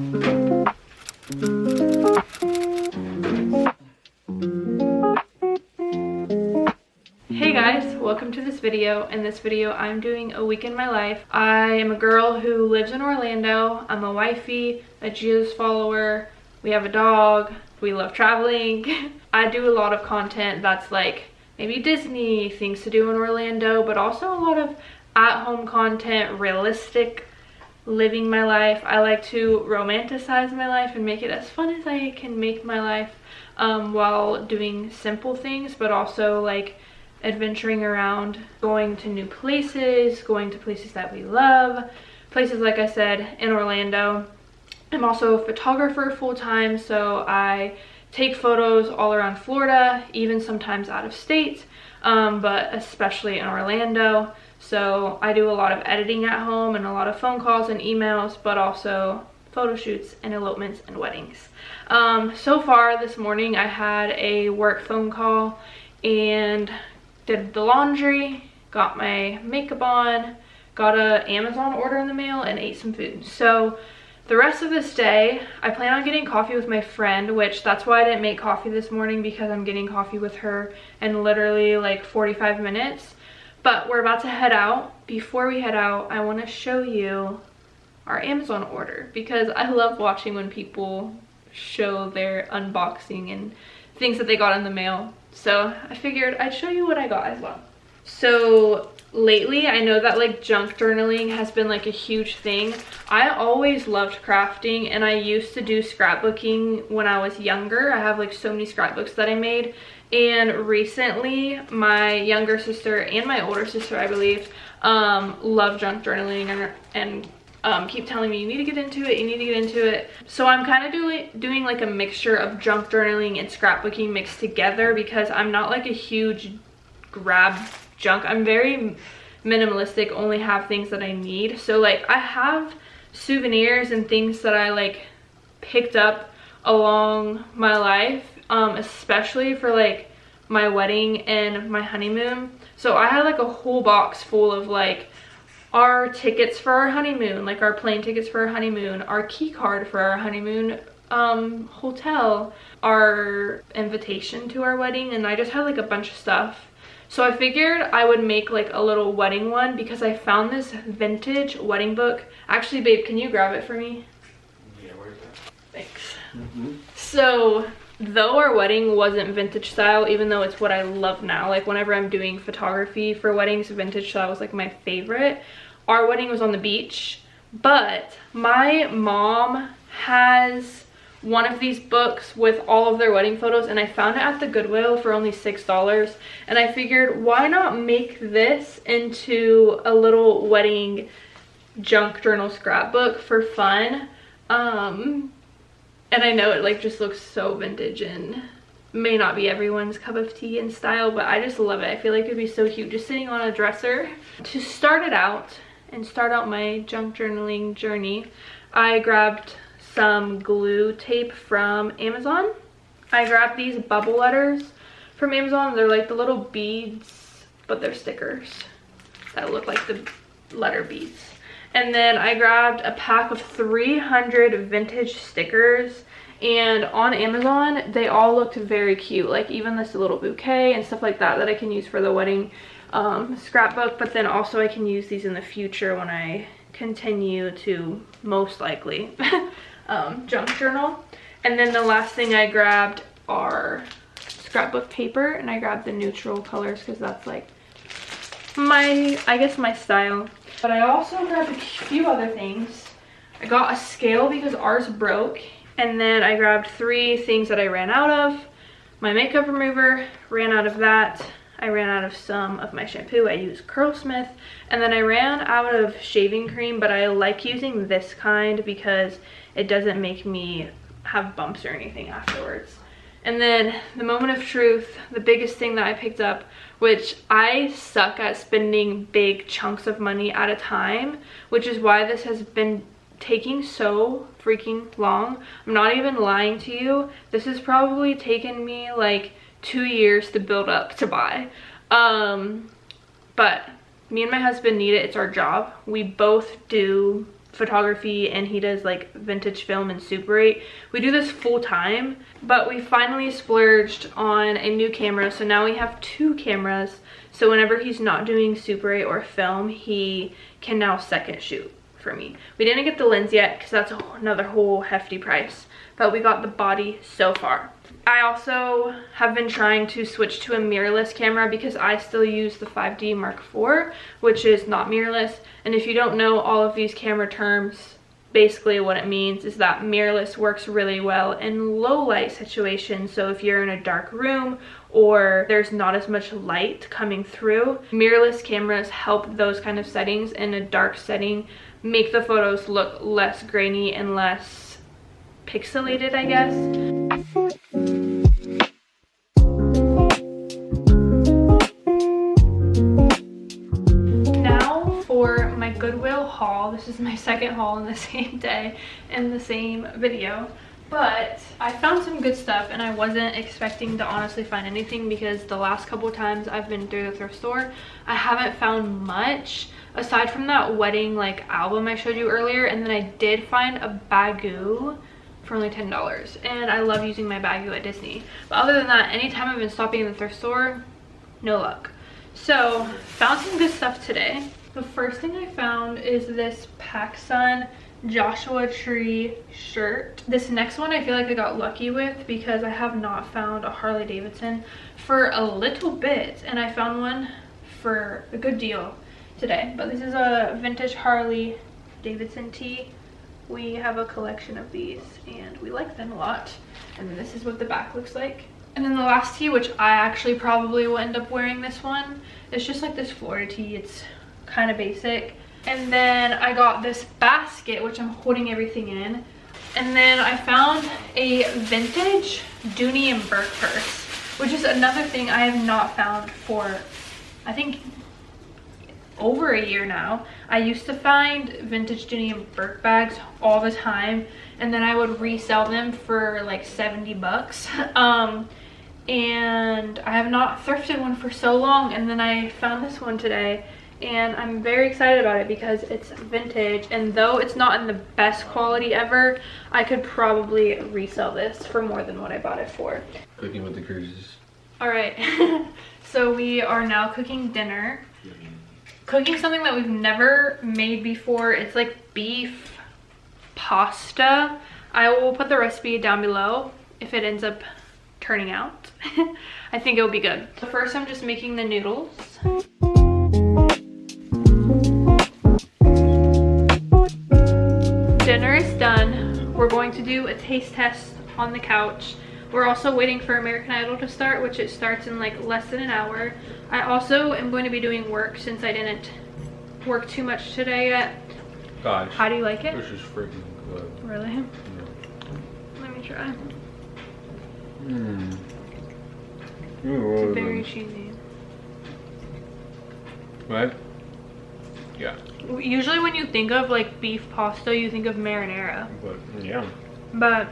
Hey guys, welcome to this video. In this video, I'm doing a week in my life. I am a girl who lives in Orlando. I'm a wifey, a Jesus follower. We have a dog. We love traveling. I do a lot of content that's like maybe Disney, things to do in Orlando, but also a lot of at-home content, realistic living my life. I like to romanticize my life and make it as fun as I can make my life while doing simple things, but also like adventuring around, going to new places, going to places that we love, places like I said in Orlando. I'm also a photographer full-time, so I take photos all around Florida, even sometimes out of state, but especially in Orlando. So I do a lot of editing at home and a lot of phone calls and emails, but also photo shoots and elopements and weddings. So far this morning I had a work phone call and did the laundry, got my makeup on, got a Amazon order in the mail, and ate some food. So the rest of this day, I plan on getting coffee with my friend, which that's why I didn't make coffee this morning, because I'm getting coffee with her in literally like 45 minutes. But we're about to head out. Before we head out, I want to show you our Amazon order, because I love watching when people show their unboxing and things that they got in the mail. So I figured I'd show you what I got as well. So lately, I know that like junk journaling has been like a huge thing. I always loved crafting, and I used to do scrapbooking when I was younger. I have like so many scrapbooks that I made. And recently, my younger sister and my older sister, I believe, love junk journaling and keep telling me, you need to get into it, you need to get into it. So I'm kind of doing like a mixture of junk journaling and scrapbooking mixed together, because I'm not like a huge grab junk. I'm very minimalistic, only have things that I need. So like I have souvenirs and things that I like picked up along my life, especially for like my wedding and my honeymoon. So I had like a whole box full of like our tickets for our honeymoon, like our plane tickets for our honeymoon, our key card for our honeymoon hotel, our invitation to our wedding, and I just had like a bunch of stuff. So I figured I would make like a little wedding one, because I found this vintage wedding book. Actually, babe, can you grab it for me? Yeah, where's that? Thanks. So though our wedding wasn't vintage style, even though it's what I love now, like whenever I'm doing photography for weddings, vintage style was like my favorite. Our wedding was on the beach, but my mom has one of these books with all of their wedding photos, and I found it at the Goodwill for only $6, and I figured, why not make this into a little wedding junk journal scrapbook for fun. And I know it like just looks so vintage and may not be everyone's cup of tea and style, but I just love it. I feel like it'd be so cute just sitting on a dresser. To start it out and start out my junk journaling journey, I grabbed some glue tape from Amazon. I grabbed these bubble letters from Amazon. They're like the little beads, but they're stickers that look like the letter beads. And then I grabbed a pack of 300 vintage stickers, and on Amazon they all looked very cute, like even this little bouquet and stuff like that that I can use for the wedding scrapbook, but then also I can use these in the future when I continue to most likely junk journal. And then the last thing I grabbed are scrapbook paper, and I grabbed the neutral colors because that's like I guess my style. But I also grabbed a few other things. I got a scale because ours broke, and then I grabbed 3 things that I ran out of. My makeup remover, ran out of that. I ran out of some of my shampoo. I use Curlsmith, and then I ran out of shaving cream, but I like using this kind because it doesn't make me have bumps or anything afterwards. And then the moment of truth, the biggest thing that I picked up, which I suck at spending big chunks of money at a time, which is why this has been taking so freaking long. I'm not even lying to you. This has probably taken me like 2 years to build up to buy. But me and my husband need it. It's our job. We both do photography and he does like vintage film and Super 8. We do this full time, but we finally splurged on a new camera, so now we have 2 cameras. So whenever he's not doing Super 8 or film, he can now second shoot for me. We didn't get the lens yet because that's another whole hefty price, but we got the body so far. I also have been trying to switch to a mirrorless camera because I still use the 5D Mark IV, which is not mirrorless. And if you don't know all of these camera terms, basically what it means is that mirrorless works really well in low light situations. So if you're in a dark room or there's not as much light coming through, mirrorless cameras help those kind of settings in a dark setting make the photos look less grainy and less pixelated, I guess. Now for my Goodwill haul. This is my second haul in the same day in the same video. But I found some good stuff and I wasn't expecting to honestly find anything because the last couple times I've been through the thrift store, I haven't found much aside from that wedding like album I showed you earlier. And then I did find a Baggu for only $10 and I love using my Baggu at Disney. But other than that, anytime I've been stopping in the thrift store, no luck. So found some good stuff today. The first thing I found is this PacSun Joshua Tree shirt. This next one I feel like I got lucky with because I have not found a Harley Davidson for a little bit, and I found one for a good deal today. But this is a vintage Harley Davidson tee. We have a collection of these and we like them a lot. And then this is what the back looks like. And then the last tee, which I actually probably will end up wearing this one, it's just like this Florida tee. It's kind of basic. And then I got this basket, which I'm holding everything in. And then I found a vintage Dooney and Burke purse, which is another thing I have not found for, I think, over a year now. I used to find vintage Dooney and Burke bags all the time, and then I would resell them for like 70 bucks. And I have not thrifted one for so long, and then I found this one today. And I'm very excited about it because it's vintage, and though it's not in the best quality ever, I could probably resell this for more than what I bought it for. Cooking with the Cruises. All right, so we are now cooking dinner. Cooking something that we've never made before. It's like beef pasta. I will put the recipe down below if it ends up turning out. I think it will be good. So first I'm just making the noodles. Dinner is done. We're going to do a taste test on the couch. We're also waiting for American Idol to start, which it starts in like less than an hour. I also am going to be doing work since I didn't work too much today yet. Gosh. How do you like it? This is freaking good. Really? Yeah. Let me try. Mmm. It's very cheesy. Right? Yeah. Usually when you think of like beef pasta, you think of marinara. But yeah. But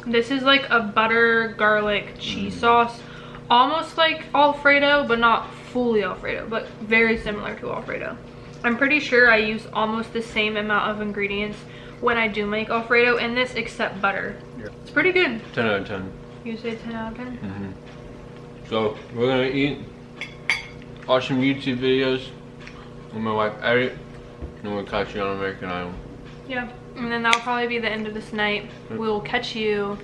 this is like a butter garlic cheese sauce. Almost like Alfredo, but not fully Alfredo, but very similar to Alfredo. I'm pretty sure I use almost the same amount of ingredients when I do make Alfredo in this, except butter. Yeah. It's pretty good. 10 out of 10. You say 10 out of 10? Mm-hmm. So we're gonna eat, watch some YouTube videos with my wife edit, and we'll catch you on American Idol. Yeah, and then that'll probably be the end of this night. We'll catch you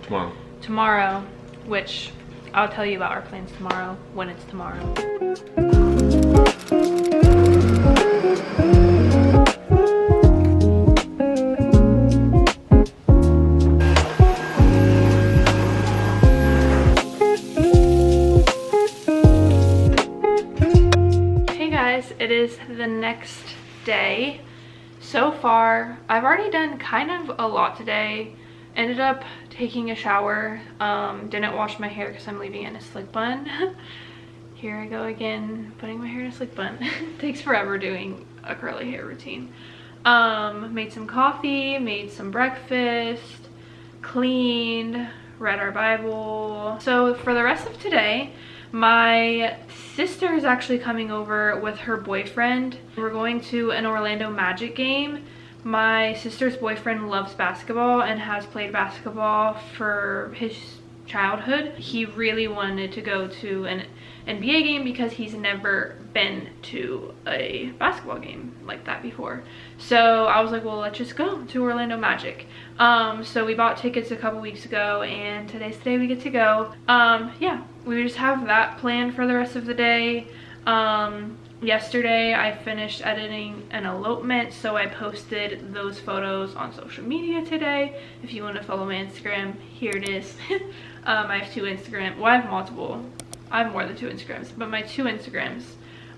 tomorrow, which I'll tell you about our plans tomorrow when it's tomorrow. It is the next day. So far I've already done kind of a lot today. Ended up taking a shower, didn't wash my hair because I'm leaving it in a slick bun. Here I go again, putting my hair in a slick bun. Takes forever doing a curly hair routine. Made some coffee, made some breakfast, cleaned, read our Bible. So for the rest of today, my sister is actually coming over with her boyfriend. We're going to an Orlando Magic game, My sister's boyfriend loves basketball and has played basketball for his childhood. He really wanted to go to an NBA game because he's never been to a basketball game like that before. So I was like, well, let's just go to Orlando Magic. So we bought tickets a couple weeks ago, and today's the day we get to go. Yeah, we just have that planned for the rest of the day. Yesterday I finished editing an elopement, so I posted those photos on social media today. If you want to follow my Instagram, here it is. I have 2 Instagrams. Well, I have multiple. I have more than 2 Instagrams, but my 2 Instagrams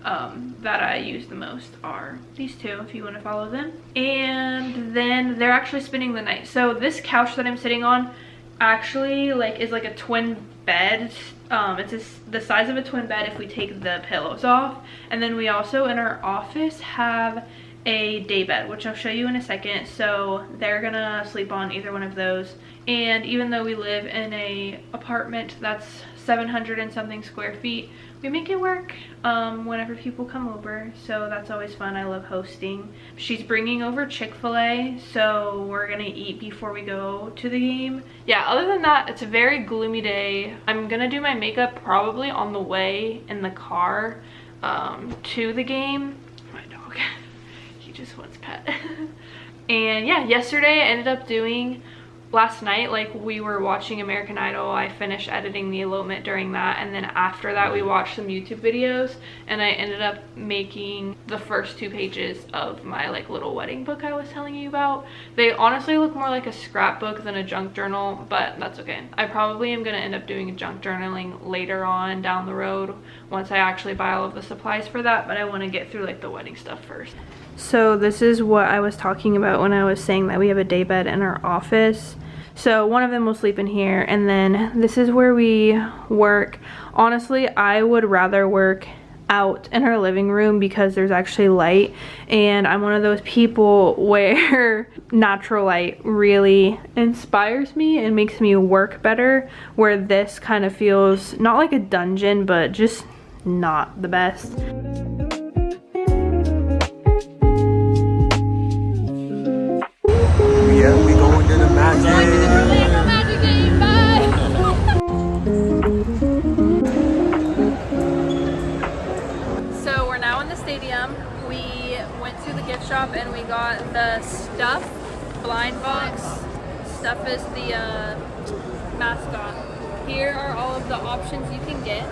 that I use the most are these 2, if you want to follow them. And then they're actually spending the night. So this couch that I'm sitting on actually is like a twin bed. It's the size of a twin bed if we take the pillows off. And then we also in our office have a day bed, which I'll show you in a second. So they're gonna sleep on either one of those. And even though we live in a apartment that's 700 and something square feet, we make it work whenever people come over, so that's always fun. I love hosting. She's bringing over Chick-fil-A, so we're gonna eat before we go to the game. Yeah, other than that, it's a very gloomy day. I'm gonna do my makeup probably on the way in the car to the game. My dog, he just wants pet. And yeah, yesterday I ended up doing, last night, like, we were watching American Idol. I finished editing the elopement during that, and then after that we watched some YouTube videos, and I ended up making the first 2 pages of my like little wedding book I was telling you about. They honestly look more like a scrapbook than a junk journal, but that's okay. I probably am gonna end up doing junk journaling later on down the road once I actually buy all of the supplies for that, but I want to get through like the wedding stuff first. So this is what I was talking about when I was saying that we have a day bed in our office. So one of them will sleep in here, and then this is where we work. Honestly, I would rather work out in our living room because there's actually light, and I'm one of those people where natural light really inspires me and makes me work better, where this kind of feels not like a dungeon, but just not the best. Yeah, we going to the Magic. Orlando Magic game, bye! So we're now in the stadium. We went to the gift shop and we got the Stuff blind box. Stuff is the mascot. Here are all of the options you can get.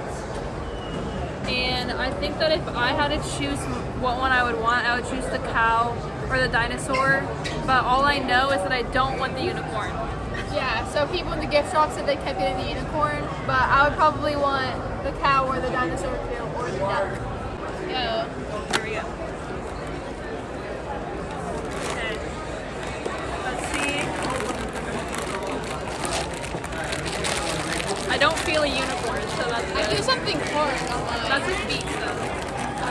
And I think that if I had to choose what one I would want, I would choose the cow or the dinosaur, but all I know is that I don't want the unicorn. Yeah, so people in the gift shop said they kept getting the unicorn, but I would probably want the cow or the dinosaur too, or the duck. Here we go. Okay. Let's see. I don't feel a unicorn, so that's good. I do something hard on mine. That's his beak though.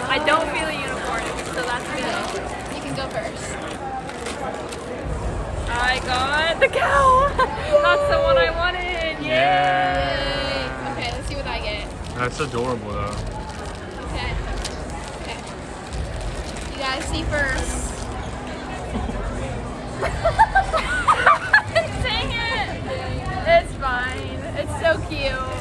I don't feel a unicorn, so that's good. You can go first. I got the cow. That's the one I wanted. Yay! Yay! Okay, let's see what I get. That's adorable though. Okay. Okay. You gotta see first. Dang it! It's fine. It's so cute.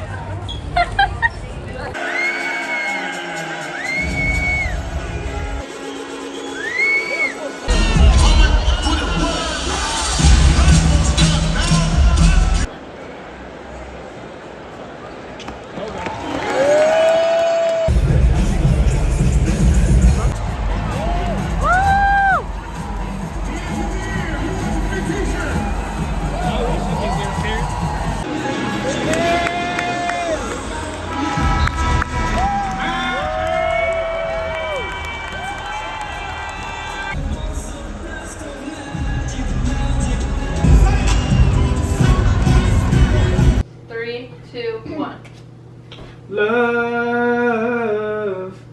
Love,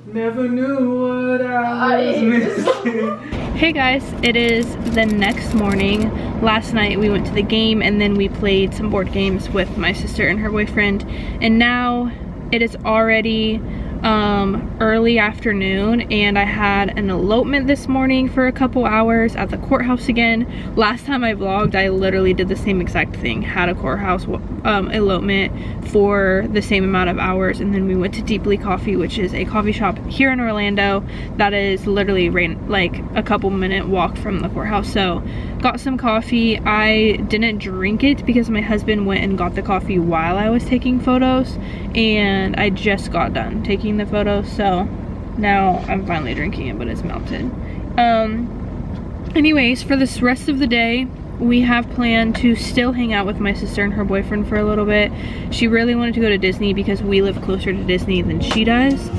never knew what I was missing. Hey guys, it is the next morning. Last night we went to the game and then we played some board games with my sister and her boyfriend, and now it is already early afternoon, and I had an elopement this morning for a couple hours at the courthouse again. Last time I vlogged, I literally did the same exact thing, had a courthouse elopement for the same amount of hours, and then we went to Deeply Coffee, which is a coffee shop here in Orlando that is literally like a couple minute walk from the courthouse. So got some coffee. I didn't drink it because my husband went and got the coffee while I was taking photos, and I just got done taking the photos, so now I'm finally drinking it, but it's melted. Anyways, for this rest of the day, we have planned to still hang out with my sister and her boyfriend for a little bit. She really wanted to go to Disney because we live closer to Disney than she does.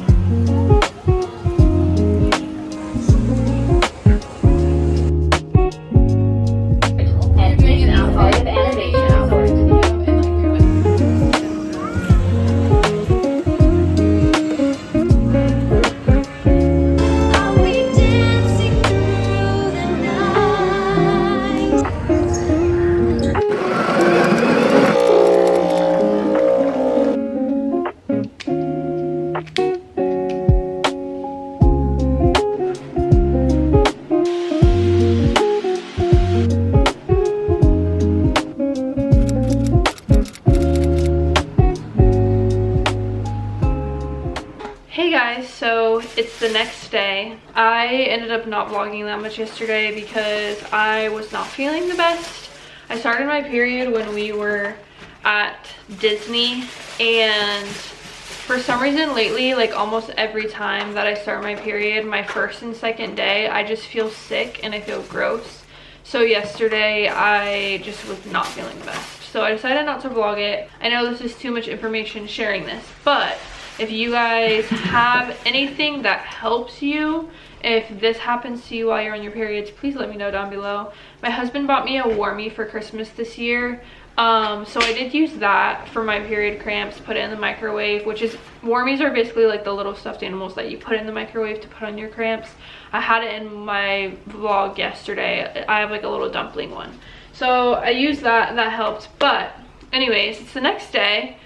So it's the next day. I ended up not vlogging that much yesterday because I was not feeling the best. I started my period when we were at Disney, and for some reason lately, like almost every time that I start my period, my first and second day, I just feel sick and I feel gross. So yesterday I just was not feeling the best, so I decided not to vlog it. I know this is too much information sharing this, but if you guys have anything that helps you, if this happens to you while you're on your periods, please let me know down below. My husband bought me a Warmie for Christmas this year. So I did use that for my period cramps, put it in the microwave, which is, Warmies are basically like the little stuffed animals that you put in the microwave to put on your cramps. I had it in my vlog yesterday. I have like a little dumpling one. So I used that and that helped. But anyways, it's the next day.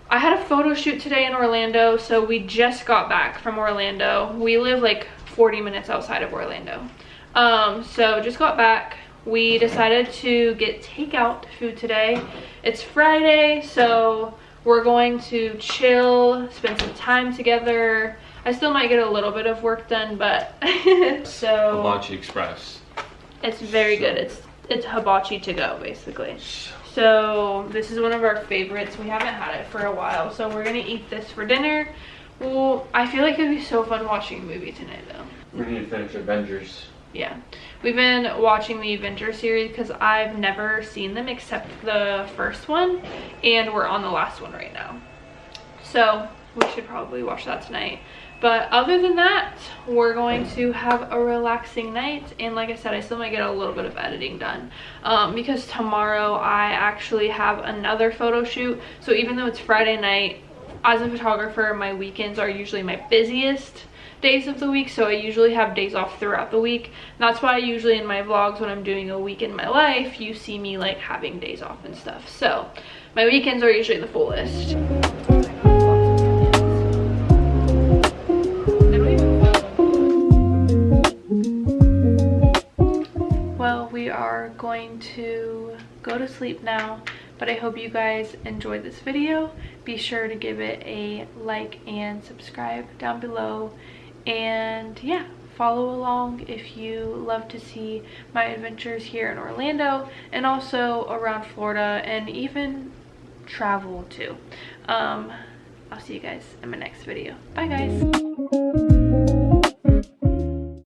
I had a photo shoot today in Orlando, so we just got back from Orlando. We live like 40 minutes outside of Orlando. So just got back. We decided to get takeout food today. It's Friday, so we're going to chill, spend some time together. I still might get a little bit of work done, but so Hibachi Express. It's very good. It's hibachi to go, basically. So this is one of our favorites. We haven't had it for a while, so we're gonna eat this for dinner. Well, I feel like it'd be so fun watching a movie tonight though. We need to finish Avengers. Yeah, we've been watching the Avengers series because I've never seen them except the first one, and we're on the last one right now. So we should probably watch that tonight. But other than that, we're going to have a relaxing night, and like I said, I still might get a little bit of editing done because tomorrow I actually have another photo shoot. So even though it's Friday night, as a photographer, my weekends are usually my busiest days of the week, so I usually have days off throughout the week. And that's why usually in my vlogs when I'm doing a week in my life, you see me like having days off and stuff. So my weekends are usually the fullest. Well, we are going to go to sleep now, but I hope you guys enjoyed this video. Be sure to give it a like and subscribe down below, and yeah, follow along if you love to see my adventures here in Orlando and also around Florida, and even travel too. I'll see you guys in my next video. Bye guys.